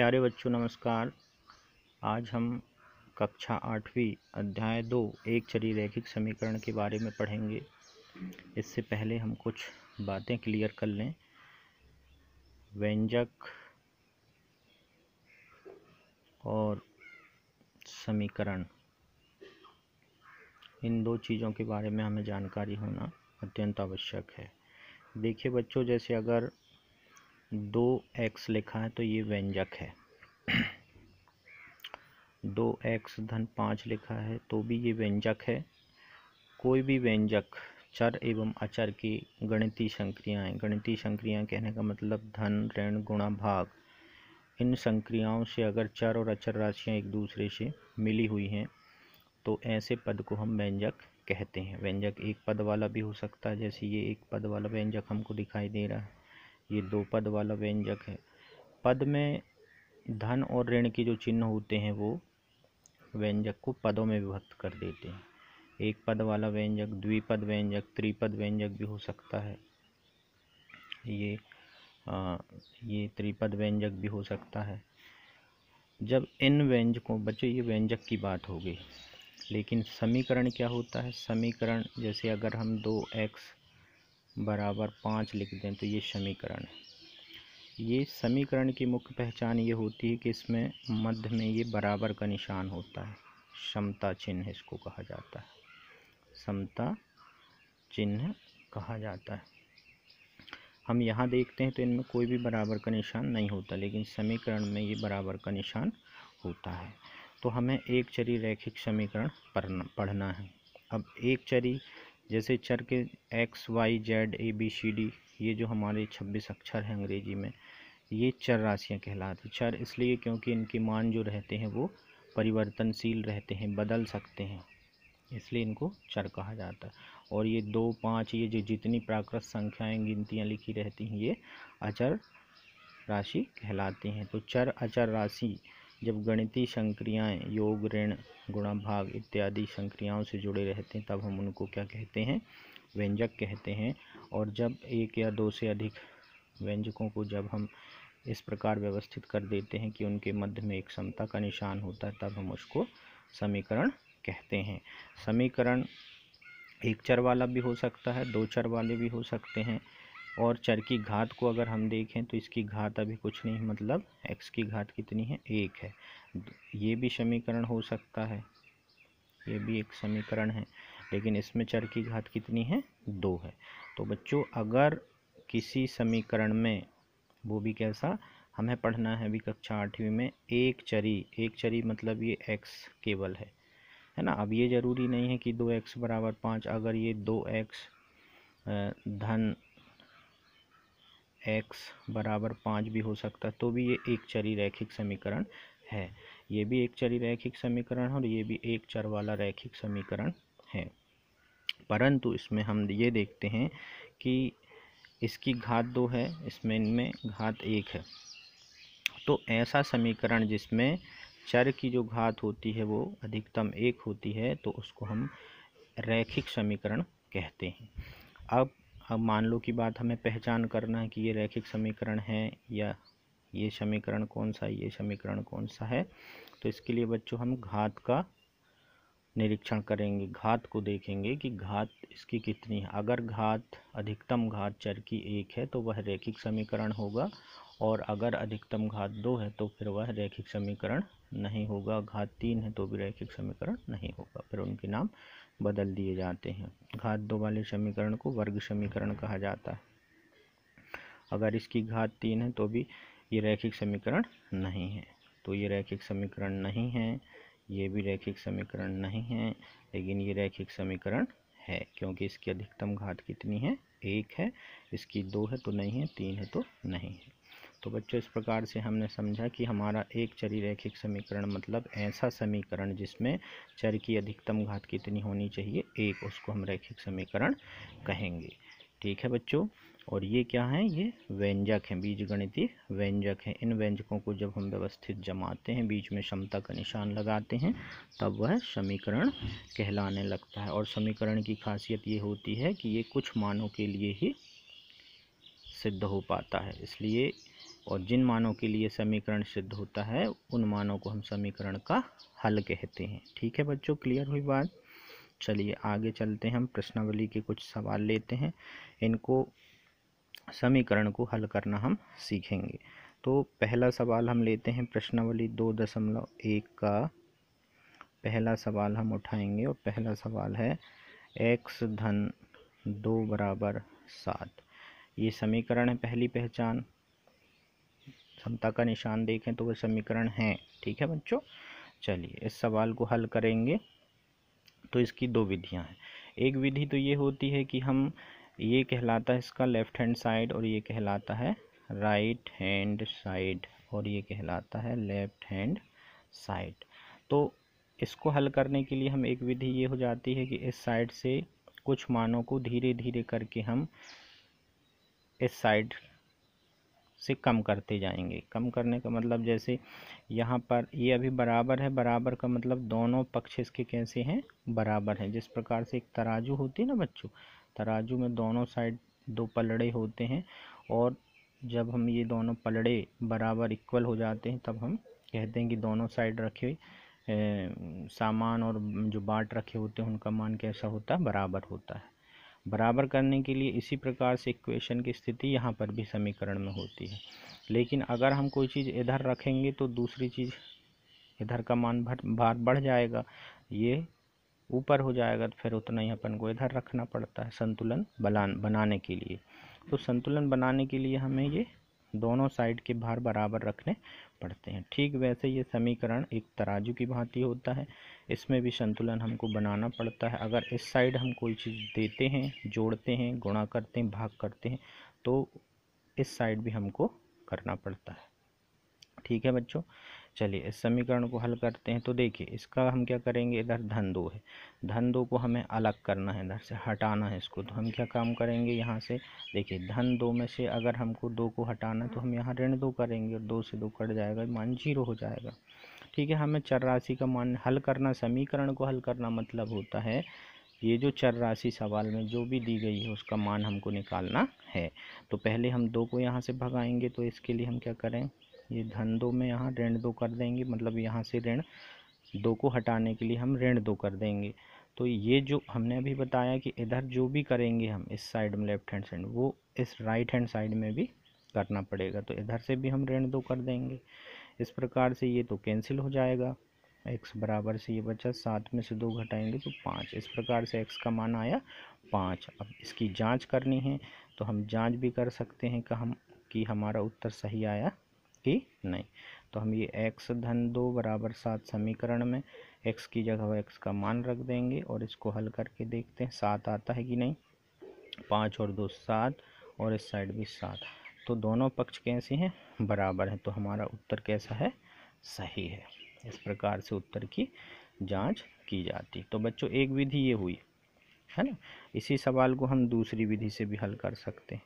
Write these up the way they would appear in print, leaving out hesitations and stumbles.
प्यारे बच्चों नमस्कार। आज हम कक्षा 8वीं अध्याय 2 एक चरी रैखिक समीकरण के बारे में पढ़ेंगे। इससे पहले हम कुछ बातें क्लियर कर लें। व्यंजक और समीकरण, इन दो चीज़ों के बारे में हमें जानकारी होना अत्यंत आवश्यक है। देखिए बच्चों, जैसे अगर 2x लिखा है तो ये व्यंजक है। 2x धन 5 लिखा है तो भी ये व्यंजक है। कोई भी व्यंजक चर एवं अचर की गणितीय संक्रियाएं कहने का मतलब धन, ऋण, गुणा, भाग, इन संक्रियाओं से अगर चर और अचर राशियां एक दूसरे से मिली हुई हैं तो ऐसे पद को हम व्यंजक कहते हैं। व्यंजक एक पद वाला भी हो सकता है, जैसे ये एक पद वाला व्यंजक हमको दिखाई दे रहा है। ये दो पद वाला व्यंजक है। पद में धन और ऋण के जो चिन्ह होते हैं वो व्यंजक को पदों में विभक्त कर देते हैं। एक पद वाला व्यंजक द्विपद व्यंजक, त्रिपद व्यंजक भी हो सकता है। ये त्रिपद व्यंजक भी हो सकता है। जब इन व्यंजकों, बच्चों ये व्यंजक की बात हो गई, लेकिन समीकरण क्या होता है? समीकरण जैसे अगर हम 2x बराबर 5 लिख दें तो ये समीकरण है। ये समीकरण की मुख्य पहचान ये होती है कि इसमें मध्य में ये बराबर का निशान होता है। समता चिन्ह इसको कहा जाता है, समता चिन्ह कहा जाता है। हम यहाँ देखते हैं तो इनमें कोई भी बराबर का निशान नहीं होता, लेकिन समीकरण में ये बराबर का निशान होता है। तो हमें एक चरी रैखिक समीकरण पढ़ना है। अब एक चरी जैसे चर के x, y, z, a, b, c, d, ये जो हमारे 26 अक्षर हैं अंग्रेजी में, ये चर राशियाँ कहलाती। चर इसलिए क्योंकि इनके मान जो रहते हैं वो परिवर्तनशील रहते हैं, बदल सकते हैं, इसलिए इनको चर कहा जाता है। और ये 2, 5, ये जो जितनी प्राकृत संख्याएं गिनतियाँ लिखी रहती हैं ये अचर राशि कहलाती हैं। तो चर अचर राशि जब गणितीय संक्रियाएं योग, ऋण, गुणा, भाग इत्यादि संक्रियाओं से जुड़े रहते हैं तब हम उनको क्या कहते हैं? व्यंजक कहते हैं। और जब एक या दो से अधिक व्यंजकों को जब हम इस प्रकार व्यवस्थित कर देते हैं कि उनके मध्य में एक समता का निशान होता है तब हम उसको समीकरण कहते हैं। समीकरण एक चर वाला भी हो सकता है, दो चर वाले भी हो सकते हैं। और चर की घात को अगर हम देखें तो इसकी घात अभी कुछ नहीं, मतलब x की घात कितनी है? 1 है। ये भी समीकरण हो सकता है, ये भी एक समीकरण है, लेकिन इसमें चर की घात कितनी है? 2 है। तो बच्चों अगर किसी समीकरण में, वो भी कैसा हमें पढ़ना है अभी कक्षा 8वीं में, एक चरी मतलब ये x केवल है ना। अब ये ज़रूरी नहीं है कि 2x बराबर 5, अगर ये 2x धन x बराबर 5 भी हो सकता है तो भी ये एक चरी रैखिक समीकरण है। ये भी एक चरी रैखिक समीकरण है और ये भी एक चर वाला रैखिक समीकरण है। परंतु इसमें हम ये देखते हैं कि इसकी घात 2 है, इसमें इनमें घात 1 है। तो ऐसा समीकरण जिसमें चर की जो घात होती है वो अधिकतम 1 होती है तो उसको हम रैखिक समीकरण कहते हैं। अब मान लो की बात हमें पहचान करना है कि ये रैखिक समीकरण है या ये समीकरण कौन सा है, ये समीकरण कौन सा है। तो इसके लिए बच्चों हम घात का निरीक्षण करेंगे, घात को देखेंगे कि घात इसकी कितनी है। अगर घात, अधिकतम घात चर की 1 है तो वह रैखिक समीकरण होगा, और अगर अधिकतम घात 2 है तो फिर वह रैखिक समीकरण नहीं होगा। घात 3 है तो भी रैखिक समीकरण नहीं होगा, फिर उनके नाम बदल दिए जाते हैं। घात 2 वाले समीकरण को वर्ग समीकरण कहा जाता है। अगर इसकी घात 3 है तो भी ये रैखिक समीकरण नहीं है। तो ये रैखिक समीकरण नहीं है, ये भी रैखिक समीकरण नहीं है, लेकिन ये रैखिक समीकरण है क्योंकि इसकी अधिकतम घात कितनी है? 1 है। इसकी 2 है तो नहीं है, 3 है तो नहीं है। तो बच्चों इस प्रकार से हमने समझा कि हमारा एक चरी रैखिक समीकरण मतलब ऐसा समीकरण जिसमें चर की अधिकतम घात कितनी होनी चाहिए? 1, उसको हम रैखिक समीकरण कहेंगे। ठीक है बच्चों। और ये क्या है? ये व्यंजक हैं, बीजगणितीय व्यंजक हैं। इन व्यंजकों को जब हम व्यवस्थित जमाते हैं, बीच में समता का निशान लगाते हैं, तब वह समीकरण कहलाने लगता है। और समीकरण की खासियत ये होती है कि ये कुछ मानों के लिए ही सिद्ध हो पाता है, इसलिए और जिन मानों के लिए समीकरण सिद्ध होता है उन मानों को हम समीकरण का हल कहते हैं। ठीक है बच्चों, क्लियर हुई बात। चलिए आगे चलते हैं, हम प्रश्नावली के कुछ सवाल लेते हैं, इनको समीकरण को हल करना हम सीखेंगे। तो पहला सवाल हम लेते हैं प्रश्नावली 2.1 का पहला सवाल हम उठाएंगे और पहला सवाल है x धन 2 बराबर 7। ये समीकरण है, पहली पहचान। समता का निशान देखें तो वह समीकरण है। ठीक है बच्चों, चलिए इस सवाल को हल करेंगे। तो इसकी दो विधियां हैं। एक विधि तो ये होती है कि हम, ये कहलाता है इसका लेफ्ट हैंड साइड और ये कहलाता है राइट हैंड साइड और ये कहलाता है लेफ्ट हैंड साइड। तो इसको हल करने के लिए हम, एक विधि ये हो जाती है कि इस साइड से कुछ मानों को धीरे धीरे करके हम इस साइड से कम करते जाएंगे। कम करने का मतलब, जैसे यहाँ पर ये अभी बराबर है, बराबर का मतलब दोनों पक्ष इसके कैसे हैं, बराबर हैं। जिस प्रकार से एक तराजू होती है ना बच्चों, तराजू में दोनों साइड दो पलड़े होते हैं और जब हम ये दोनों पलड़े बराबर इक्वल हो जाते हैं तब हम कहते हैं कि दोनों साइड रखे सामान और जो बाट रखे होते हैं उनका मान कैसा होता है, बराबर होता है। बराबर करने के लिए इसी प्रकार से इक्वेशन की स्थिति यहाँ पर भी समीकरण में होती है। लेकिन अगर हम कोई चीज़ इधर रखेंगे तो दूसरी चीज़ इधर का मान भार बढ़ जाएगा, ये ऊपर हो जाएगा, तो फिर उतना ही अपन को इधर रखना पड़ता है संतुलन बनाने के लिए। तो संतुलन बनाने के लिए हमें ये दोनों साइड के भार बराबर रखने पड़ते हैं। ठीक वैसे ये समीकरण एक तराजू की भांति होता है, इसमें भी संतुलन हमको बनाना पड़ता है। अगर इस साइड हम कोई चीज़ देते हैं, जोड़ते हैं, गुणा करते हैं, भाग करते हैं, तो इस साइड भी हमको करना पड़ता है। ठीक है बच्चों, चलिए इस समीकरण को हल करते हैं। तो देखिए इसका हम क्या करेंगे, इधर धन 2 है, धन 2 को हमें अलग करना है, इधर से हटाना है इसको। तो हम क्या काम करेंगे, यहाँ से देखिए धन 2 में से अगर हमको 2 को हटाना है तो हम यहाँ ऋण 2 करेंगे और 2 से 2 कट जाएगा, मान 0 हो जाएगा। ठीक है, हमें चर राशि का मान हल करना, समीकरण को हल करना मतलब होता है ये जो चर राशि सवाल में जो भी दी गई है उसका मान हमको निकालना है। तो पहले हम 2 को यहाँ से भगाएंगे, तो इसके लिए हम क्या करें, ये धन 2 में यहाँ ऋण 2 कर देंगे, मतलब यहाँ से ऋण 2 को हटाने के लिए हम ऋण 2 कर देंगे। तो ये जो हमने अभी बताया कि इधर जो भी करेंगे हम इस साइड में लेफ्ट हैंड साइड, वो इस राइट हैंड साइड में भी करना पड़ेगा। तो इधर से भी हम ऋण 2 कर देंगे। इस प्रकार से ये तो कैंसिल हो जाएगा, x बराबर से ये बचा 7 में से 2 घटाएंगे तो 5। इस प्रकार से x का मान आया 5। अब इसकी जांच करनी है तो हम जांच भी कर सकते हैं कि हमारा उत्तर सही आया कि नहीं। तो हम ये x धन 2 बराबर 7 समीकरण में x की जगह x का मान रख देंगे और इसको हल करके देखते हैं 7 आता है कि नहीं। 5 और 2 7 और इस साइड भी 7, तो दोनों पक्ष कैसे हैं, बराबर हैं। तो हमारा उत्तर कैसा है, सही है। इस प्रकार से उत्तर की जांच की जाती। तो बच्चों एक विधि ये हुई है ना। इसी सवाल को हम दूसरी विधि से भी हल कर सकते हैं।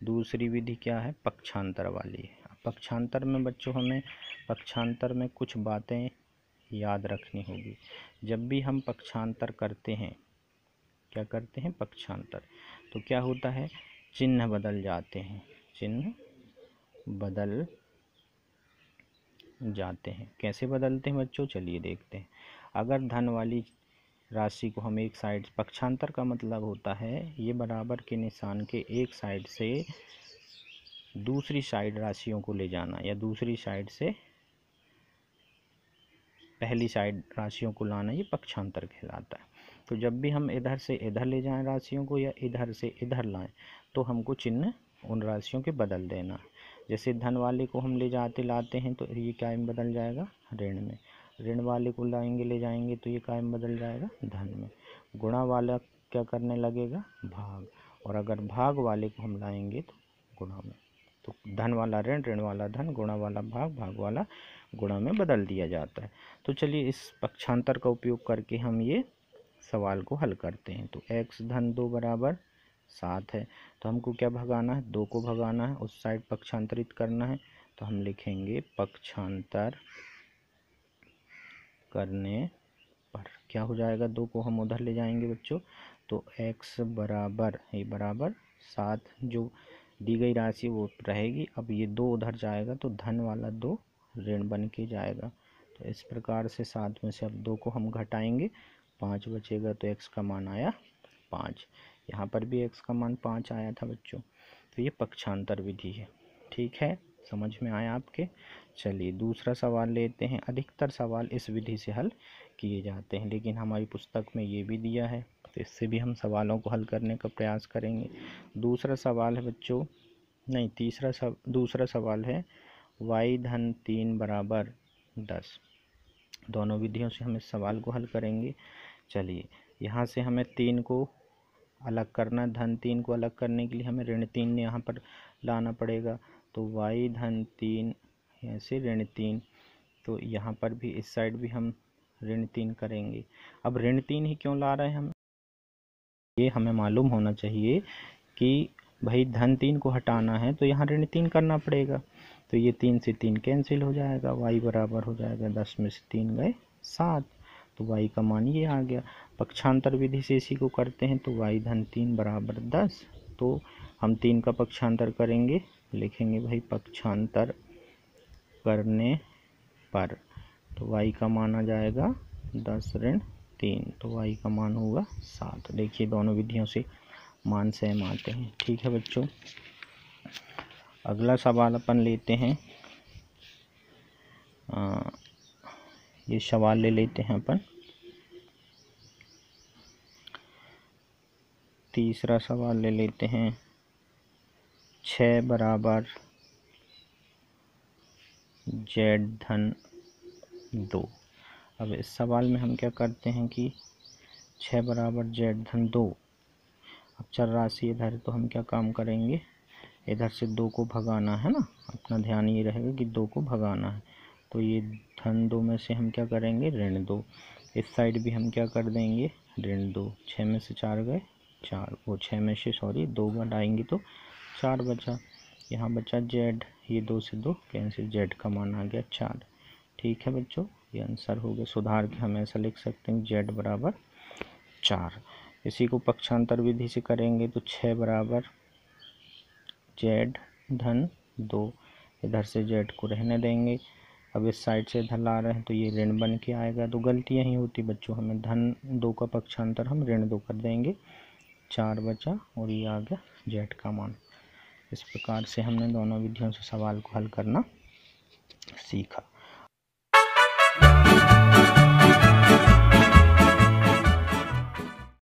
दूसरी विधि क्या है, पक्षांतर वाली है। पक्षांतर में बच्चों हमें पक्षांतर में कुछ बातें याद रखनी होगी। जब भी हम पक्षांतर करते हैं, क्या करते हैं, पक्षांतर, तो क्या होता है, चिन्ह बदल जाते हैं, चिन्ह बदल जाते हैं। कैसे बदलते हैं बच्चों, चलिए देखते हैं। अगर धन वाली राशि को हम एक साइड, पक्षांतर का मतलब होता है ये बराबर के निशान के एक साइड से दूसरी साइड राशियों को ले जाना या दूसरी साइड से पहली साइड राशियों को लाना, ये पक्षांतर कहलाता है। तो जब भी हम इधर से इधर ले जाएं राशियों को या इधर से इधर लाएं तो हमको चिन्ह उन राशियों के बदल देना है। जैसे धन वाले को हम ले जाते लाते हैं तो ये क्या में बदल जाएगा, ऋण में। ऋण वाले को लाएंगे ले जाएंगे तो ये क्या में बदल जाएगा, धन में। गुणा वाला क्या करने लगेगा, भाग। और अगर भाग वाले को हम लाएंगे तो गुणा में। तो धन वाला ऋण, ऋण वाला धन, गुणा वाला भाग, भाग वाला गुणा में बदल दिया जाता है। तो चलिए इस पक्षांतर का उपयोग करके हम ये सवाल को हल करते हैं। तो x धन 2 बराबर 7 है, तो हमको क्या भगाना है, 2 को भगाना है, उस साइड पक्षांतरित करना है। तो हम लिखेंगे पक्षांतर करने पर क्या हो जाएगा, 2 को हम उधर ले जाएंगे बच्चों, तो x बराबर ये बराबर 7, जो दी गई राशि वो रहेगी। अब ये 2 उधर जाएगा तो धन वाला 2 ऋण बन के जाएगा। तो इस प्रकार से 7 में से अब 2 को हम घटाएंगे, 5 बचेगा, तो x का मान आया 5। यहाँ पर भी x का मान 5 आया था बच्चों। तो ये पक्षांतर विधि है। ठीक है, समझ में आया आपके। चलिए दूसरा सवाल लेते हैं। अधिकतर सवाल इस विधि से हल किए जाते हैं, लेकिन हमारी पुस्तक में ये भी दिया है, तो इससे भी हम सवालों को हल करने का प्रयास करेंगे। दूसरा सवाल है बच्चों, नहीं दूसरा सवाल है y धन 3 बराबर 10। दोनों विधियों से हम इस सवाल को हल करेंगे। चलिए यहाँ से हमें 3 को अलग करना, धन 3 को अलग करने के लिए हमें ऋण 3 यहाँ पर लाना पड़ेगा। तो y धन 3 ऐसे ऋण 3, तो यहाँ पर भी इस साइड भी हम ऋण 3 करेंगे। अब ऋण 3 ही क्यों ला रहे हैं हम, ये हमें मालूम होना चाहिए कि भाई धन 3 को हटाना है तो यहाँ ऋण 3 करना पड़ेगा। तो ये 3 से 3 कैंसिल हो जाएगा, y बराबर हो जाएगा 10 में से 3 गए 7, तो y का मान ये आ गया। पक्षांतर विधि से इसी को करते हैं, तो y धन 3 बराबर 10। तो हम 3 का पक्षांतर करेंगे, लिखेंगे भाई पक्षांतर करने पर, तो y का मान आ जाएगा 10 ऋण 3, तो y का मान होगा 7। देखिए दोनों विधियों से मान सेम आते हैं। ठीक है बच्चों, अगला सवाल अपन लेते हैं। ये सवाल ले लेते हैं अपन। तीसरा सवाल ले लेते हैं। 6 बराबर z धन 2। अब इस सवाल में हम क्या करते हैं कि 6 बराबर z धन 2, अब चर राशि इधर है तो हम क्या काम करेंगे, इधर से 2 को भगाना है ना। अपना ध्यान ये रहेगा कि 2 को भगाना है, तो ये धन 2 में से हम क्या करेंगे ऋण 2। इस साइड भी हम क्या कर देंगे ऋण 2। 6 में से 4 गए 4, वो 6 में से 2 घटाएंगे तो 4 बचा। यहाँ बचा z, ये 2 से 2 कैंसिल, z का मान आ गया 4। ठीक है बच्चों, ये आंसर हो गया। सुधार के हम ऐसा लिख सकते हैं z बराबर 4। इसी को पक्षांतर विधि से करेंगे तो 6 बराबर z धन 2, इधर से z को रहने देंगे। अब इस साइड से इधर ला रहे हैं तो ये ऋण बन के आएगा। तो गलती यही होती बच्चों, हमें धन 2 का पक्षांतर हम ऋण 2 कर देंगे, 4 बचा और ये आ गया z का मान। इस प्रकार से हमने दोनों विधियों से सवाल को हल करना सीखा।